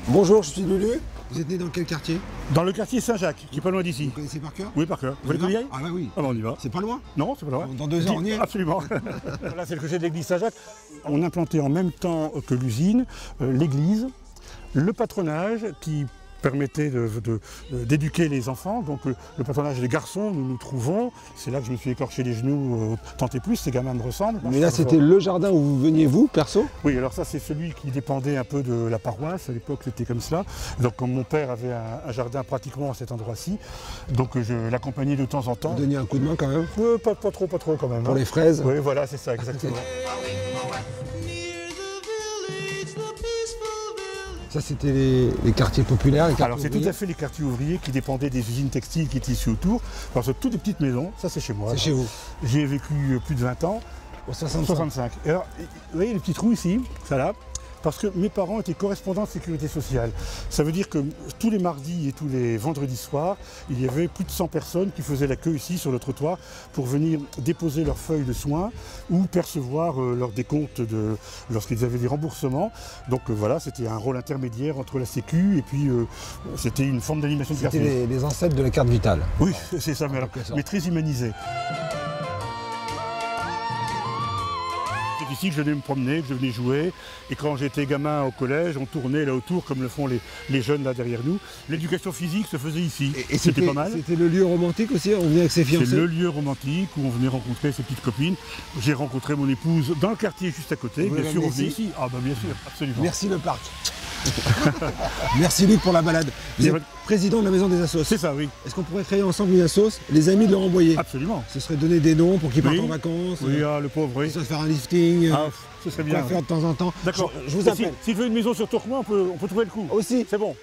Bonjour, je suis Lulu. Vous êtes né dans quel quartier? Dans le quartier Saint-Jacques, qui est pas loin d'ici. Vous connaissez par cœur? Oui, par cœur. Vous voulez qu'on y aille? Ah bah oui. Ah bah on y va. C'est pas loin? Non, c'est pas loin. Dans 2 heures, on y est? Absolument. Là, c'est le clocher de l'église Saint-Jacques. On implantait en même temps que l'usine, l'église, le patronage qui permettait d'éduquer les enfants. Donc le patronage des garçons, nous nous trouvons. C'est là que je me suis écorché les genoux, tant et plus, ces gamins me ressemblent. Mais là, c'était le jardin où vous veniez, vous, perso? Oui, alors ça, c'est celui qui dépendait un peu de la paroisse. À l'époque, c'était comme cela. Donc, comme mon père avait un jardin pratiquement à cet endroit-ci, donc je l'accompagnais de temps en temps. Vous donniez un coup de main quand même? Pas trop quand même. Pour les fraises? Oui, voilà, c'est ça, exactement. Ça, c'était les quartiers populaires, les quartiers Alors, c'est tout à fait les quartiers ouvriers qui dépendaient des usines textiles qui étaient ici autour. Alors, c'est toutes des petites maisons, ça c'est chez moi. C'est chez vous? J'ai vécu plus de 20 ans. Au 65. 65. Et alors, vous voyez les petits trous ici, ça là, parce que mes parents étaient correspondants de sécurité sociale. Ça veut dire que tous les mardis et tous les vendredis soirs, il y avait plus de 100 personnes qui faisaient la queue ici sur le trottoir pour venir déposer leurs feuilles de soins ou percevoir leur décompte lorsqu'ils avaient des remboursements. Donc voilà, c'était un rôle intermédiaire entre la Sécu et puis c'était une forme d'animation de quartier. C'était les ancêtres de la carte vitale. Oui, c'est ça, mais très humanisé. C'est ici que je venais me promener, que je venais jouer. Et quand j'étais gamin au collège, on tournait là autour comme le font les jeunes là derrière nous. L'éducation physique se faisait ici. Et c'était pas mal. C'était le lieu romantique aussi? On venait avec ses fiancés? C'est le lieu romantique où on venait rencontrer ses petites copines. J'ai rencontré mon épouse dans le quartier juste à côté. Bien sûr, on venait ici. Ah bah bien sûr, absolument. Merci le parc. Merci Luc pour la balade. Vous êtes président de la Maison des Assos. C'est ça, oui. Est-ce qu'on pourrait créer ensemble une assos, les amis de Laurent Boyer? Absolument. Ce serait donner des dons pour qu'ils partent en vacances. Oui, le pauvre, oui. Se faire un lifting. Ce serait bien. Faire de temps en temps. D'accord. Je vous appelle. S'il veut une maison sur Tourcoing, on peut trouver le coup. Aussi. C'est bon.